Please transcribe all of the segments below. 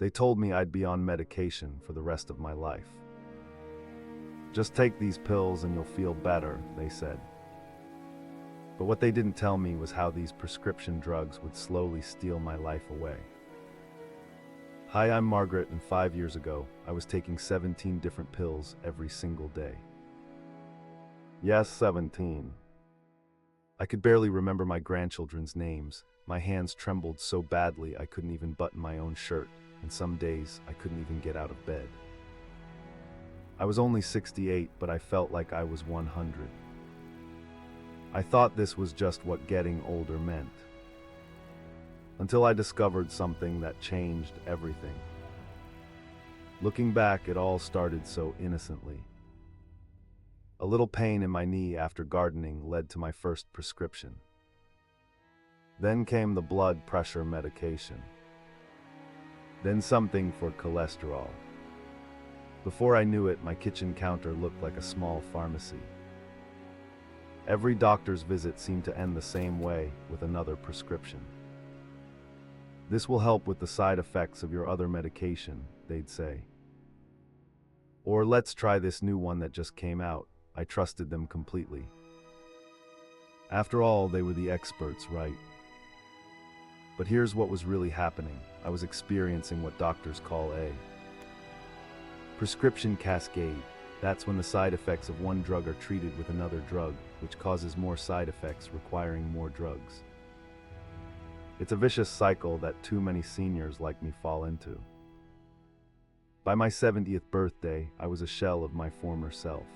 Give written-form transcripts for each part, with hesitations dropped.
They told me I'd be on medication for the rest of my life. Just take these pills and you'll feel better, they said. But what they didn't tell me was how these prescription drugs would slowly steal my life away. Hi, I'm Margaret, and 5 years ago, I was taking 17 different pills every single day. Yes, 17. I could barely remember my grandchildren's names. My hands trembled so badly I couldn't even button my own shirt, and some days I couldn't even get out of bed. I was only 68, but I felt like I was 100. I thought this was just what getting older meant. Until I discovered something that changed everything. Looking back, it all started so innocently. A little pain in my knee after gardening led to my first prescription. Then came the blood pressure medication. Then something for cholesterol. Before I knew it, my kitchen counter looked like a small pharmacy. Every doctor's visit seemed to end the same way, with another prescription. This will help with the side effects of your other medication, they'd say. Or let's try this new one that just came out. I trusted them completely. After all, they were the experts, right? But here's what was really happening. I was experiencing what doctors call a prescription cascade. That's when the side effects of one drug are treated with another drug, which causes more side effects requiring more drugs. It's a vicious cycle that too many seniors like me fall into. By my 70th birthday, I was a shell of my former self.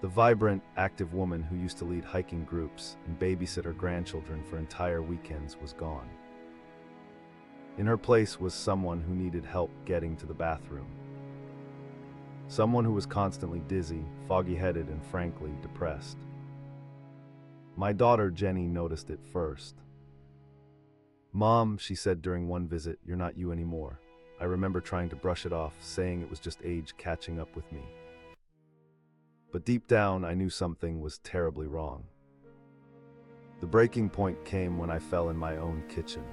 The vibrant, active woman who used to lead hiking groups and babysit her grandchildren for entire weekends was gone. In her place was someone who needed help getting to the bathroom. Someone who was constantly dizzy, foggy-headed, and frankly depressed. My daughter Jenny noticed it first. "Mom," she said during one visit, "you're not you anymore." I remember trying to brush it off, saying it was just age catching up with me. But deep down, I knew something was terribly wrong. The breaking point came when I fell in my own kitchen.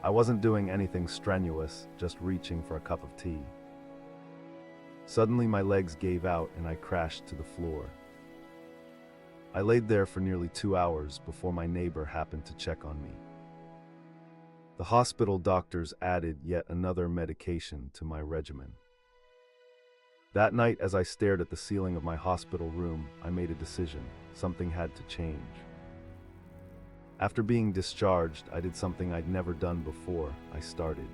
I wasn't doing anything strenuous, just reaching for a cup of tea. Suddenly my legs gave out and I crashed to the floor. I laid there for nearly 2 hours before my neighbor happened to check on me. The hospital doctors added yet another medication to my regimen. That night, as I stared at the ceiling of my hospital room, I made a decision. Something had to change. After being discharged, I did something I'd never done before. I started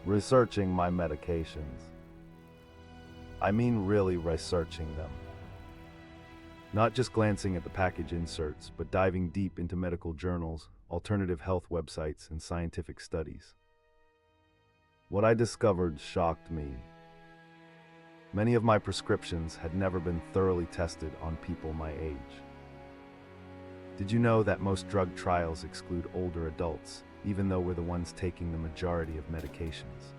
researching my medications. I mean really researching them. Not just glancing at the package inserts, but diving deep into medical journals, alternative health websites, and scientific studies. What I discovered shocked me. Many of my prescriptions had never been thoroughly tested on people my age. Did you know that most drug trials exclude older adults, even though we're the ones taking the majority of medications?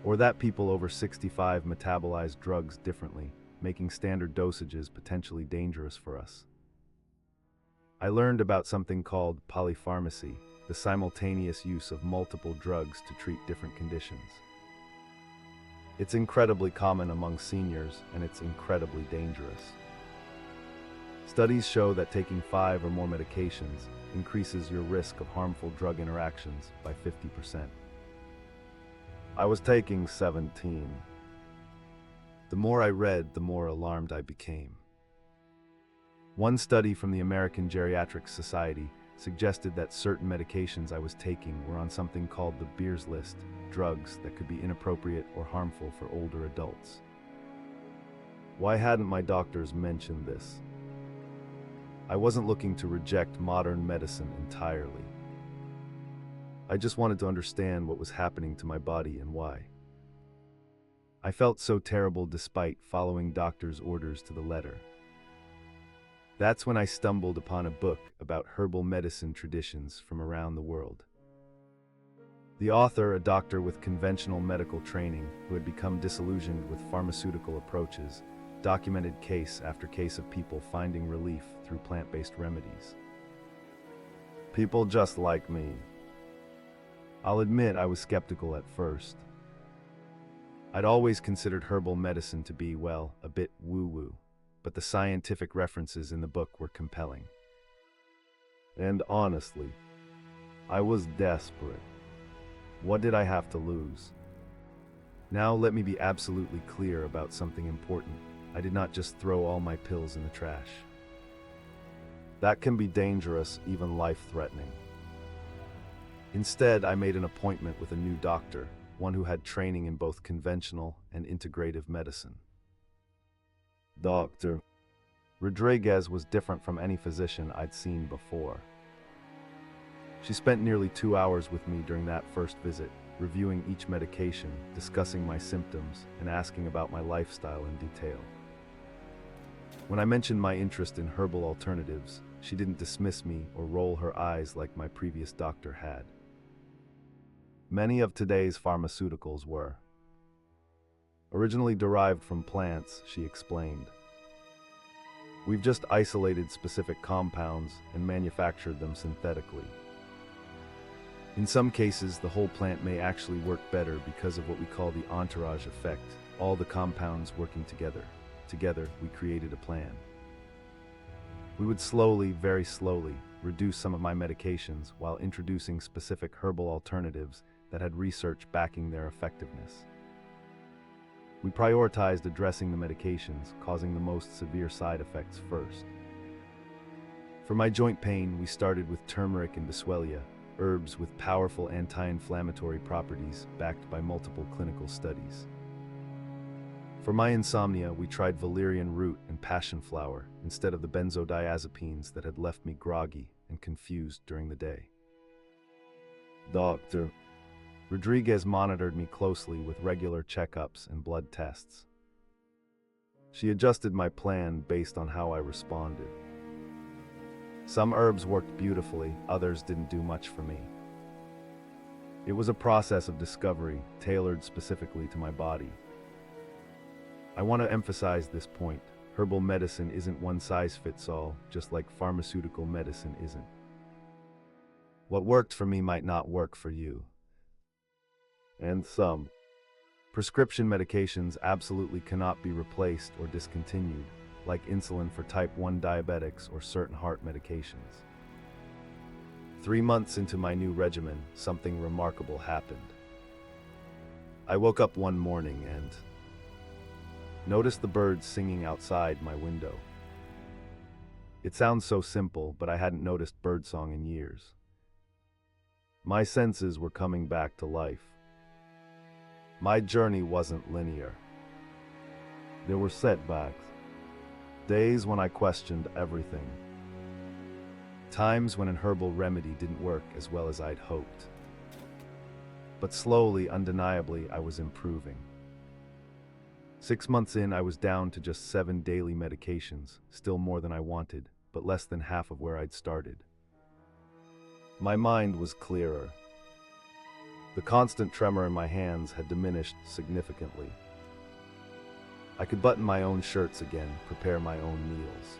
Or that people over 65 metabolize drugs differently, making standard dosages potentially dangerous for us? I learned about something called polypharmacy, the simultaneous use of multiple drugs to treat different conditions. It's incredibly common among seniors, and it's incredibly dangerous. Studies show that taking 5 or more medications increases your risk of harmful drug interactions by 50%. I was taking 17. The more I read, the more alarmed I became. One study from the American Geriatric Society suggested that certain medications I was taking were on something called the Beers List, drugs that could be inappropriate or harmful for older adults. Why hadn't my doctors mentioned this? I wasn't looking to reject modern medicine entirely. I just wanted to understand what was happening to my body and why. I felt so terrible despite following doctors' orders to the letter. That's when I stumbled upon a book about herbal medicine traditions from around the world. The author, a doctor with conventional medical training who had become disillusioned with pharmaceutical approaches, documented case after case of people finding relief through plant-based remedies. People just like me. I'll admit I was skeptical at first. I'd always considered herbal medicine to be, well, a bit woo-woo, but the scientific references in the book were compelling. And honestly, I was desperate. What did I have to lose? Now let me be absolutely clear about something important. I did not just throw all my pills in the trash. That can be dangerous, even life-threatening. Instead, I made an appointment with a new doctor, one who had training in both conventional and integrative medicine. Dr. Rodriguez was different from any physician I'd seen before. She spent nearly 2 hours with me during that first visit, reviewing each medication, discussing my symptoms, and asking about my lifestyle in detail. When I mentioned my interest in herbal alternatives, she didn't dismiss me or roll her eyes like my previous doctor had. Many of today's pharmaceuticals were originally derived from plants, she explained. We've just isolated specific compounds and manufactured them synthetically. In some cases, the whole plant may actually work better because of what we call the entourage effect, all the compounds working together. Together, we created a plan. We would slowly, very slowly, reduce some of my medications while introducing specific herbal alternatives that had research backing their effectiveness. We prioritized addressing the medications causing the most severe side effects first. For my joint pain, we started with turmeric and boswellia, herbs with powerful anti-inflammatory properties backed by multiple clinical studies. For my insomnia, we tried valerian root and passion flower instead of the benzodiazepines that had left me groggy and confused during the day. Dr. Rodriguez monitored me closely with regular checkups and blood tests. She adjusted my plan based on how I responded. Some herbs worked beautifully, others didn't do much for me. It was a process of discovery, tailored specifically to my body. I want to emphasize this point. Herbal medicine isn't one size fits all, just like pharmaceutical medicine isn't. What worked for me might not work for you. And some prescription medications absolutely cannot be replaced or discontinued, like insulin for type 1 diabetics or certain heart medications. 3 months into my new regimen, something remarkable happened. I woke up one morning and noticed the birds singing outside my window. It sounds so simple, but I hadn't noticed birdsong in years. My senses were coming back to life. My journey wasn't linear. There were setbacks, days when I questioned everything, times when an herbal remedy didn't work as well as I'd hoped. But slowly, undeniably, I was improving. 6 months in, I was down to just 7 daily medications, still more than I wanted, but less than half of where I'd started. My mind was clearer. The constant tremor in my hands had diminished significantly. I could button my own shirts again, prepare my own meals.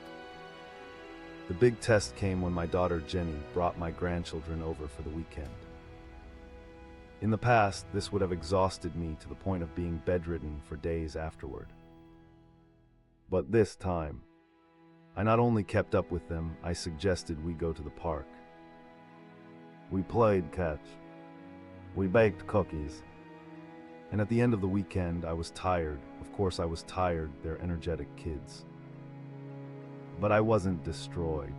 The big test came when my daughter Jenny brought my grandchildren over for the weekend. In the past, this would have exhausted me to the point of being bedridden for days afterward. But this time, I not only kept up with them, I suggested we go to the park. We played catch. We baked cookies. And at the end of the weekend, I was tired. Of course I was tired, they're energetic kids. But I wasn't destroyed.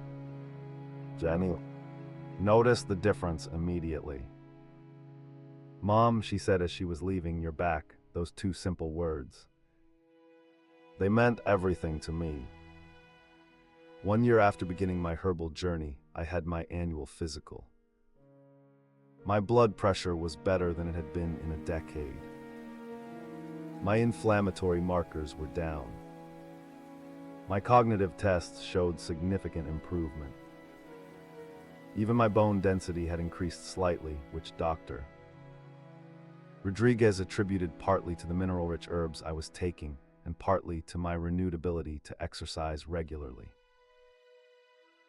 Jenny noticed the difference immediately. Mom, she said as she was leaving, you're back. Those 2 simple words. They meant everything to me. 1 year after beginning my herbal journey, I had my annual physical. My blood pressure was better than it had been in a decade. My inflammatory markers were down. My cognitive tests showed significant improvement. Even my bone density had increased slightly, which Dr. Rodriguez attributed partly to the mineral-rich herbs I was taking and partly to my renewed ability to exercise regularly.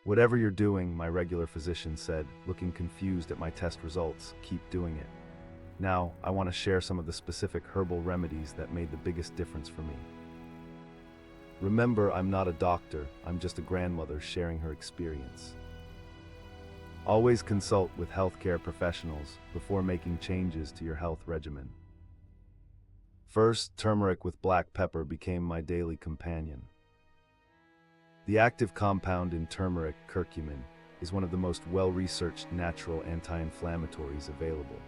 "Whatever you're doing," my regular physician said, looking confused at my test results, "keep doing it." Now, I want to share some of the specific herbal remedies that made the biggest difference for me. Remember, I'm not a doctor, I'm just a grandmother sharing her experience. Always consult with healthcare professionals before making changes to your health regimen. First, turmeric with black pepper became my daily companion. The active compound in turmeric, curcumin, is one of the most well-researched natural anti-inflammatories available.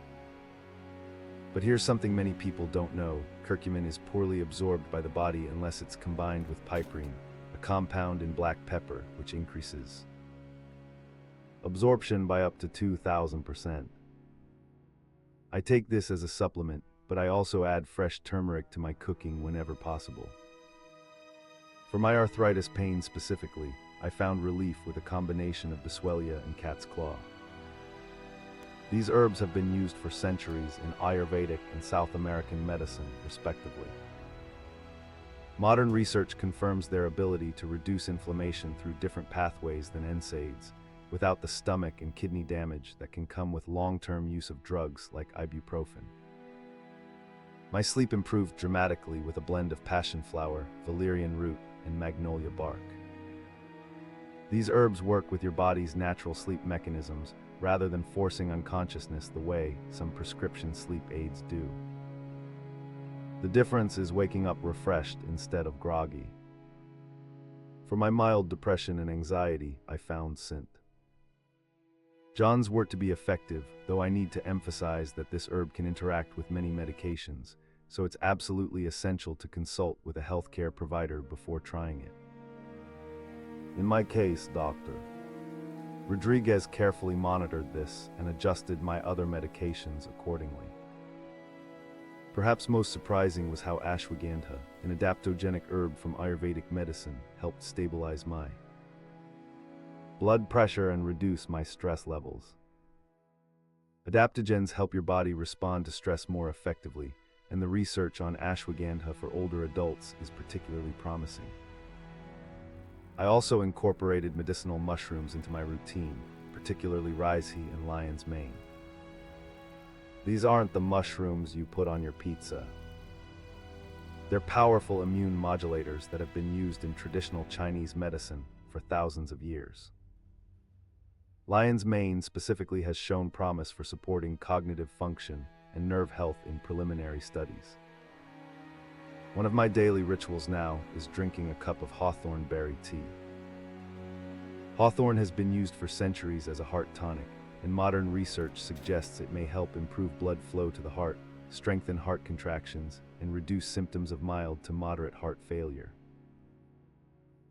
But here's something many people don't know: curcumin is poorly absorbed by the body unless it's combined with piperine, a compound in black pepper which increases absorption by up to 2,000%. I take this as a supplement, but I also add fresh turmeric to my cooking whenever possible. For my arthritis pain specifically, I found relief with a combination of Boswellia and cat's claw. These herbs have been used for centuries in Ayurvedic and South American medicine, respectively. Modern research confirms their ability to reduce inflammation through different pathways than NSAIDs, without the stomach and kidney damage that can come with long-term use of drugs like ibuprofen. My sleep improved dramatically with a blend of passion flower, valerian root, and magnolia bark. These herbs work with your body's natural sleep mechanisms rather than forcing unconsciousness the way some prescription sleep aids do. The difference is waking up refreshed instead of groggy. For my mild depression and anxiety, I found Scent. John's work to be effective, though I need to emphasize that this herb can interact with many medications, so it's absolutely essential to consult with a healthcare provider before trying it. In my case, Dr. Rodriguez carefully monitored this and adjusted my other medications accordingly. Perhaps most surprising was how ashwagandha, an adaptogenic herb from Ayurvedic medicine, helped stabilize my blood pressure and reduce my stress levels. Adaptogens help your body respond to stress more effectively, and the research on ashwagandha for older adults is particularly promising. I also incorporated medicinal mushrooms into my routine, particularly ricey and lion's mane. These aren't the mushrooms you put on your pizza. They're powerful immune modulators that have been used in traditional Chinese medicine for thousands of years. Lion's mane specifically has shown promise for supporting cognitive function and nerve health in preliminary studies. One of my daily rituals now is drinking a cup of hawthorn berry tea. Hawthorn has been used for centuries as a heart tonic, and modern research suggests it may help improve blood flow to the heart, strengthen heart contractions, and reduce symptoms of mild to moderate heart failure.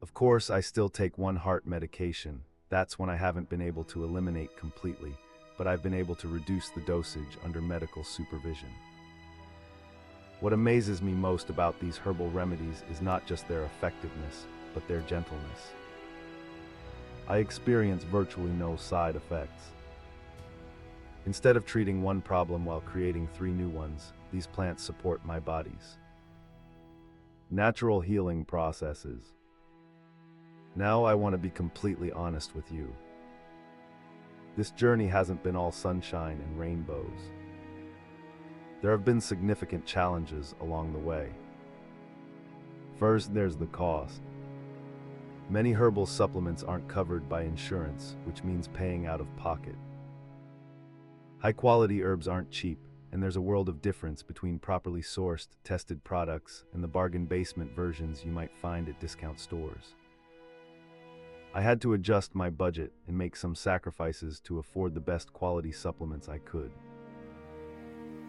Of course, I still take one heart medication. That's when I haven't been able to eliminate completely, but I've been able to reduce the dosage under medical supervision. What amazes me most about these herbal remedies is not just their effectiveness, but their gentleness. I experience virtually no side effects. Instead of treating one problem while creating 3 new ones, these plants support my body's natural healing processes. Now I want to be completely honest with you. This journey hasn't been all sunshine and rainbows. There have been significant challenges along the way. First, there's the cost. Many herbal supplements aren't covered by insurance, which means paying out of pocket. High-quality herbs aren't cheap, and there's a world of difference between properly sourced, tested products and the bargain basement versions you might find at discount stores. I had to adjust my budget and make some sacrifices to afford the best quality supplements I could.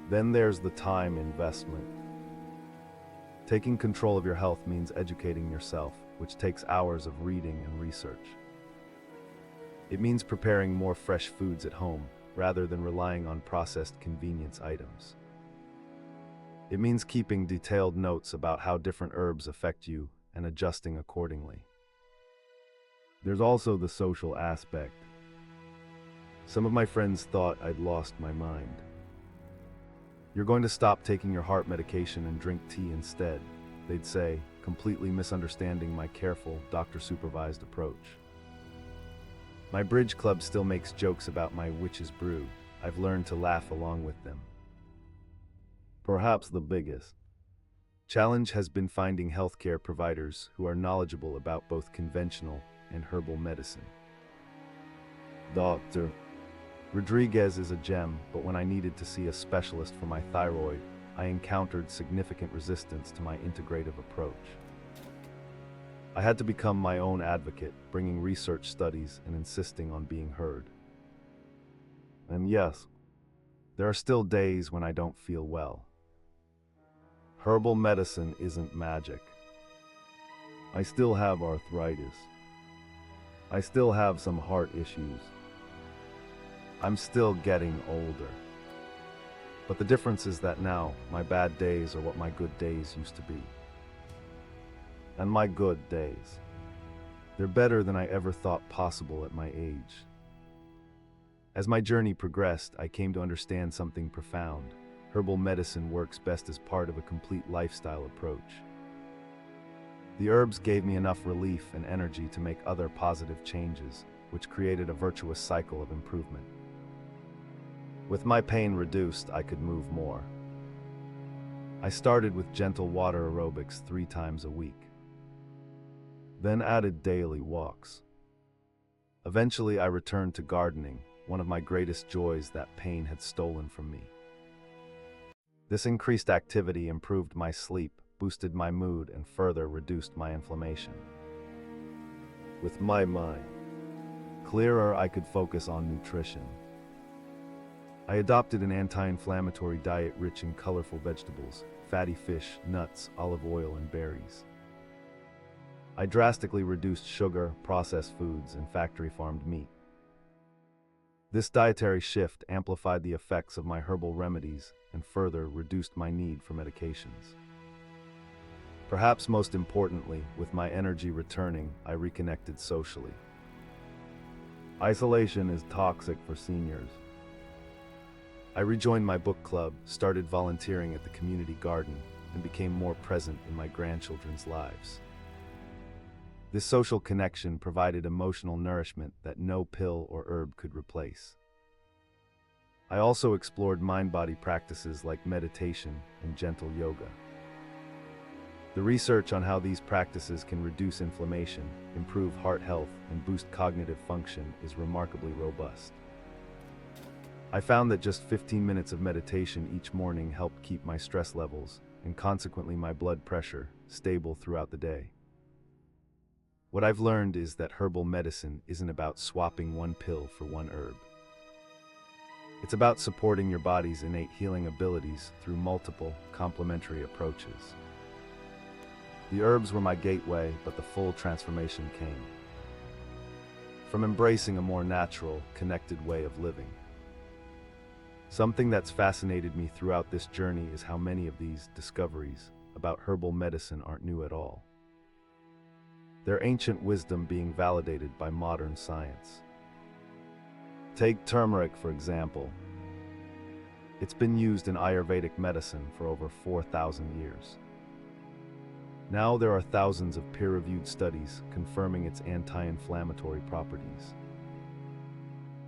Then there's the time investment. Taking control of your health means educating yourself, which takes hours of reading and research. It means preparing more fresh foods at home, rather than relying on processed convenience items. It means keeping detailed notes about how different herbs affect you and adjusting accordingly. There's also the social aspect. Some of my friends thought I'd lost my mind. "You're going to stop taking your heart medication and drink tea instead," they'd say, completely misunderstanding my careful, doctor-supervised approach. My bridge club still makes jokes about my witch's brew. I've learned to laugh along with them. Perhaps the biggest challenge has been finding healthcare providers who are knowledgeable about both conventional and herbal medicine. Dr. Rodriguez is a gem, but when I needed to see a specialist for my thyroid, I encountered significant resistance to my integrative approach. I had to become my own advocate, bringing research studies and insisting on being heard. And yes, there are still days when I don't feel well. Herbal medicine isn't magic. I still have arthritis. I still have some heart issues. I'm still getting older. But the difference is that now, my bad days are what my good days used to be. And my good days, they're better than I ever thought possible at my age. As my journey progressed, I came to understand something profound. Herbal medicine works best as part of a complete lifestyle approach. The herbs gave me enough relief and energy to make other positive changes, which created a virtuous cycle of improvement. With my pain reduced, I could move more. I started with gentle water aerobics 3 times a week, then added daily walks. Eventually, I returned to gardening, one of my greatest joys that pain had stolen from me. This increased activity improved my sleep, boosted my mood, and further reduced my inflammation. With my mind clearer, I could focus on nutrition. I adopted an anti-inflammatory diet rich in colorful vegetables, fatty fish, nuts, olive oil, and berries. I drastically reduced sugar, processed foods, and factory-farmed meat. This dietary shift amplified the effects of my herbal remedies and further reduced my need for medications. Perhaps most importantly, with my energy returning, I reconnected socially. Isolation is toxic for seniors. I rejoined my book club, started volunteering at the community garden, and became more present in my grandchildren's lives. This social connection provided emotional nourishment that no pill or herb could replace. I also explored mind-body practices like meditation and gentle yoga. The research on how these practices can reduce inflammation, improve heart health, and boost cognitive function is remarkably robust. I found that just 15 minutes of meditation each morning helped keep my stress levels, and consequently my blood pressure, stable throughout the day. What I've learned is that herbal medicine isn't about swapping one pill for one herb. It's about supporting your body's innate healing abilities through multiple, complementary approaches. The herbs were my gateway, but the full transformation came from embracing a more natural, connected way of living. Something that's fascinated me throughout this journey is how many of these discoveries about herbal medicine aren't new at all. Their ancient wisdom being validated by modern science. Take turmeric, for example. It's been used in Ayurvedic medicine for over 4,000 years. Now there are thousands of peer-reviewed studies confirming its anti-inflammatory properties.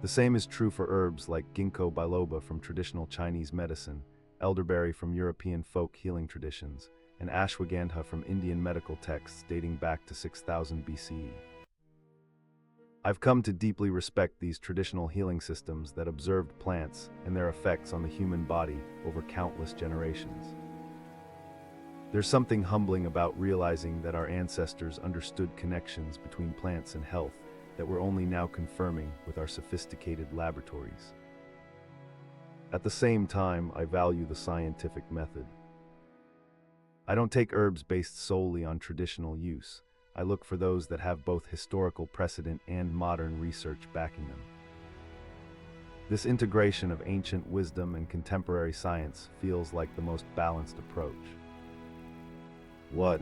The same is true for herbs like ginkgo biloba from traditional Chinese medicine, elderberry from European folk healing traditions, and ashwagandha from Indian medical texts dating back to 6000 BCE. I've come to deeply respect these traditional healing systems that observed plants and their effects on the human body over countless generations. There's something humbling about realizing that our ancestors understood connections between plants and health that we're only now confirming with our sophisticated laboratories. At the same time, I value the scientific method. I don't take herbs based solely on traditional use. I look for those that have both historical precedent and modern research backing them. This integration of ancient wisdom and contemporary science feels like the most balanced approach. What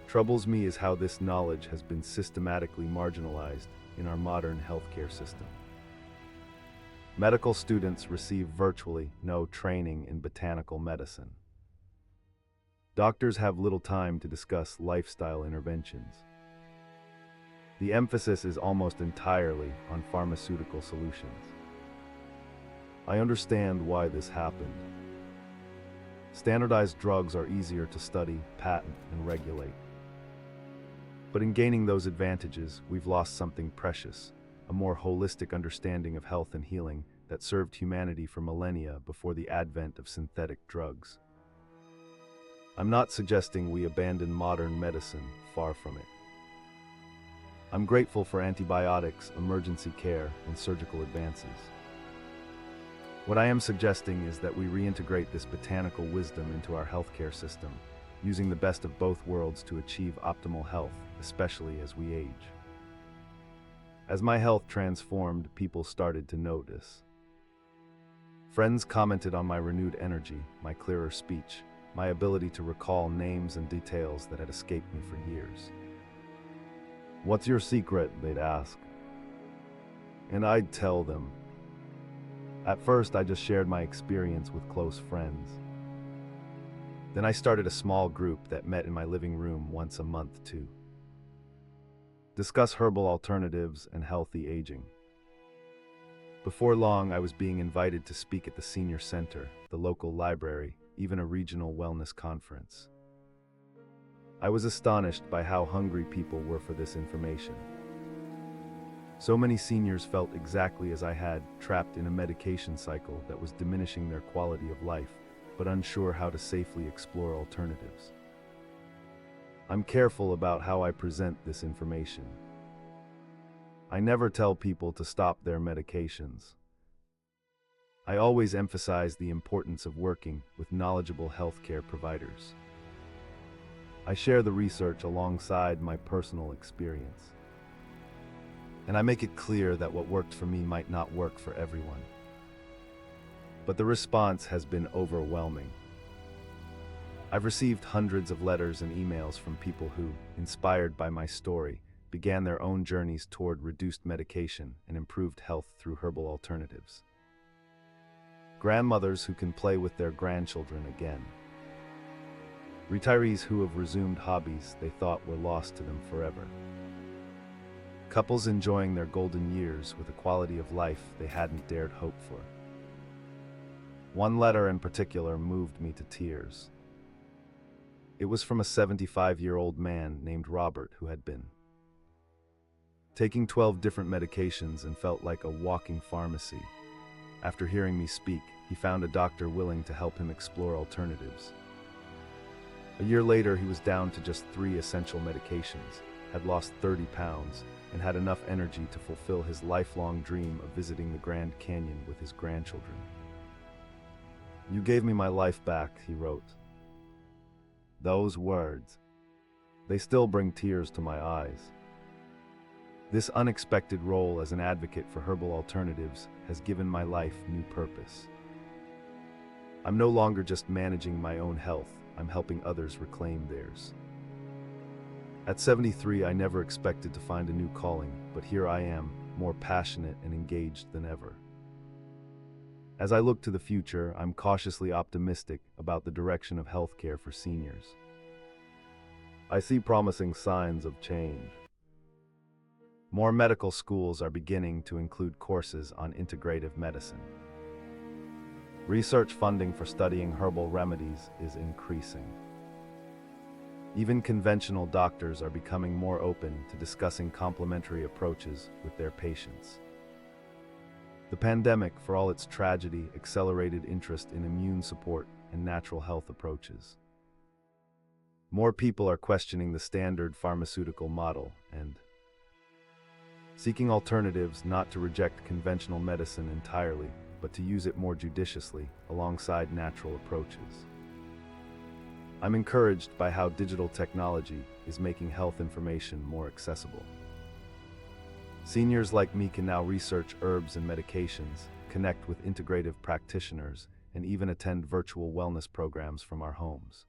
troubles me is how this knowledge has been systematically marginalized in our modern healthcare system. Medical students receive virtually no training in botanical medicine. Doctors have little time to discuss lifestyle interventions. The emphasis is almost entirely on pharmaceutical solutions. I understand why this happened. Standardized drugs are easier to study, patent, and regulate. But in gaining those advantages, we've lost something precious, a more holistic understanding of health and healing that served humanity for millennia before the advent of synthetic drugs. I'm not suggesting we abandon modern medicine, far from it. I'm grateful for antibiotics, emergency care, and surgical advances. What I am suggesting is that we reintegrate this botanical wisdom into our healthcare system, using the best of both worlds to achieve optimal health, especially as we age. As my health transformed, people started to notice. Friends commented on my renewed energy, my clearer speech, my ability to recall names and details that had escaped me for years. "What's your secret?" they'd ask. And I'd tell them. At first, I just shared my experience with close friends. Then I started a small group that met in my living room once a month to discuss herbal alternatives and healthy aging. Before long, I was being invited to speak at the senior center, the local library, even a regional wellness conference. I was astonished by how hungry people were for this information. So many seniors felt exactly as I had, trapped in a medication cycle that was diminishing their quality of life, but unsure how to safely explore alternatives. I'm careful about how I present this information. I never tell people to stop their medications. I always emphasize the importance of working with knowledgeable healthcare providers. I share the research alongside my personal experience. And I make it clear that what worked for me might not work for everyone. But the response has been overwhelming. I've received hundreds of letters and emails from people who, inspired by my story, began their own journeys toward reduced medication and improved health through herbal alternatives. Grandmothers who can play with their grandchildren again. Retirees who have resumed hobbies they thought were lost to them forever. Couples enjoying their golden years with a quality of life they hadn't dared hope for. One letter in particular moved me to tears. It was from a 75-year-old man named Robert who had been taking 12 different medications and felt like a walking pharmacy. After hearing me speak, he found a doctor willing to help him explore alternatives. A year later, he was down to just 3 essential medications, had lost 30 pounds, and had enough energy to fulfill his lifelong dream of visiting the Grand Canyon with his grandchildren. "You gave me my life back," he wrote. Those words, they still bring tears to my eyes. This unexpected role as an advocate for herbal alternatives has given my life new purpose. I'm no longer just managing my own health, I'm helping others reclaim theirs. At 73, I never expected to find a new calling, but here I am, more passionate and engaged than ever. As I look to the future, I'm cautiously optimistic about the direction of healthcare for seniors. I see promising signs of change. More medical schools are beginning to include courses on integrative medicine. Research funding for studying herbal remedies is increasing. Even conventional doctors are becoming more open to discussing complementary approaches with their patients. The pandemic, for all its tragedy, accelerated interest in immune support and natural health approaches. More people are questioning the standard pharmaceutical model and seeking alternatives, not to reject conventional medicine entirely, but to use it more judiciously alongside natural approaches. I'm encouraged by how digital technology is making health information more accessible. Seniors like me can now research herbs and medications, connect with integrative practitioners, and even attend virtual wellness programs from our homes.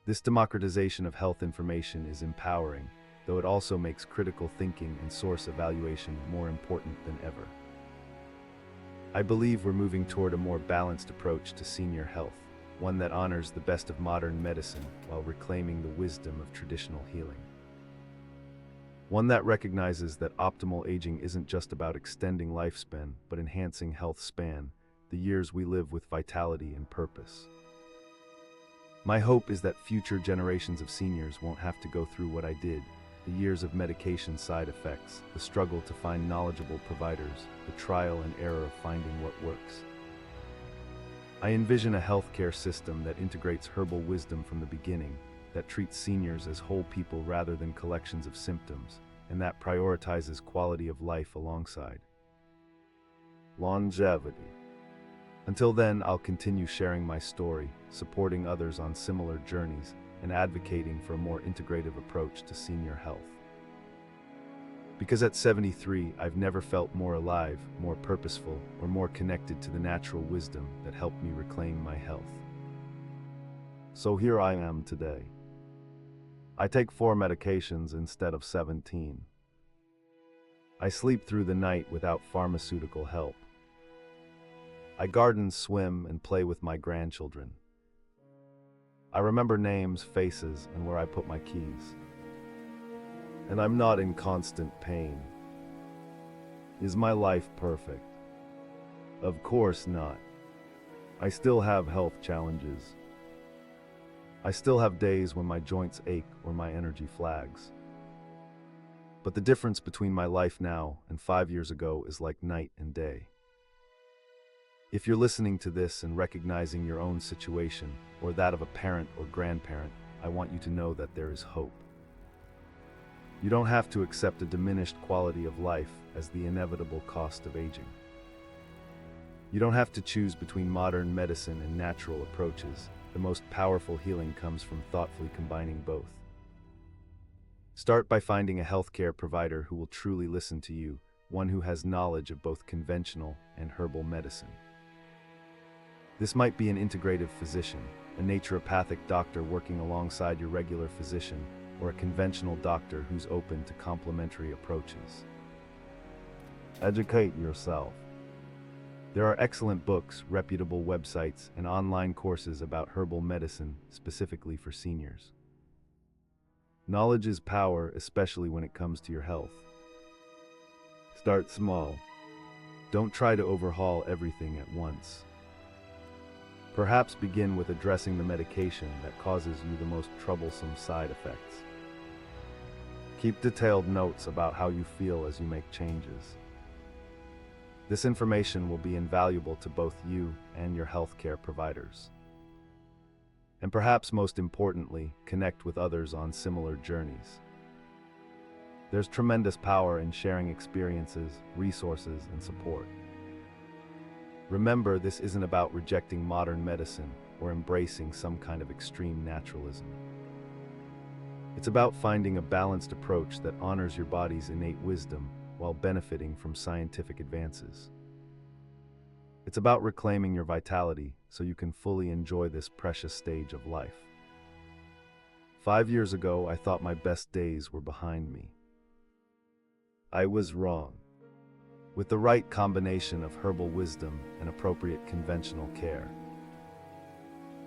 This democratization of health information is empowering, though it also makes critical thinking and source evaluation more important than ever. I believe we're moving toward a more balanced approach to senior health, one that honors the best of modern medicine while reclaiming the wisdom of traditional healing. One that recognizes that optimal aging isn't just about extending lifespan, but enhancing health span, the years we live with vitality and purpose. My hope is that future generations of seniors won't have to go through what I did, the years of medication side effects, the struggle to find knowledgeable providers, the trial and error of finding what works. I envision a healthcare system that integrates herbal wisdom from the beginning, that treats seniors as whole people rather than collections of symptoms, and that prioritizes quality of life alongside longevity. Until then, I'll continue sharing my story, supporting others on similar journeys, and advocating for a more integrative approach to senior health. Because at 73, I've never felt more alive, more purposeful, or more connected to the natural wisdom that helped me reclaim my health. So here I am today. I take 4 medications instead of 17. I sleep through the night without pharmaceutical help. I garden, swim, and play with my grandchildren. I remember names, faces, and where I put my keys. And I'm not in constant pain. Is my life perfect? Of course not. I still have health challenges. I still have days when my joints ache or my energy flags. But the difference between my life now and 5 years ago is like night and day. If you're listening to this and recognizing your own situation, or that of a parent or grandparent, I want you to know that there is hope. You don't have to accept a diminished quality of life as the inevitable cost of aging. You don't have to choose between modern medicine and natural approaches. The most powerful healing comes from thoughtfully combining both. Start by finding a healthcare provider who will truly listen to you, one who has knowledge of both conventional and herbal medicine. This might be an integrative physician, a naturopathic doctor working alongside your regular physician, or a conventional doctor who's open to complementary approaches. Educate yourself. There are excellent books, reputable websites, and online courses about herbal medicine specifically for seniors. Knowledge is power, especially when it comes to your health. Start small. Don't try to overhaul everything at once. Perhaps begin with addressing the medication that causes you the most troublesome side effects. Keep detailed notes about how you feel as you make changes. This information will be invaluable to both you and your healthcare providers. And perhaps most importantly, connect with others on similar journeys. There's tremendous power in sharing experiences, resources, and support. Remember, this isn't about rejecting modern medicine or embracing some kind of extreme naturalism. It's about finding a balanced approach that honors your body's innate wisdom while benefiting from scientific advances. It's about reclaiming your vitality so you can fully enjoy this precious stage of life. 5 years ago, I thought my best days were behind me. I was wrong. With the right combination of herbal wisdom and appropriate conventional care,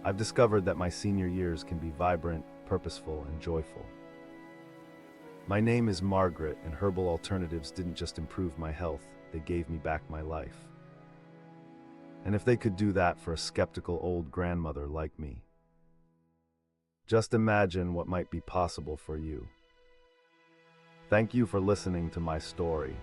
I've discovered that my senior years can be vibrant, purposeful, and joyful. My name is Margaret, and herbal alternatives didn't just improve my health, they gave me back my life. And if they could do that for a skeptical old grandmother like me, just imagine what might be possible for you. Thank you for listening to my story.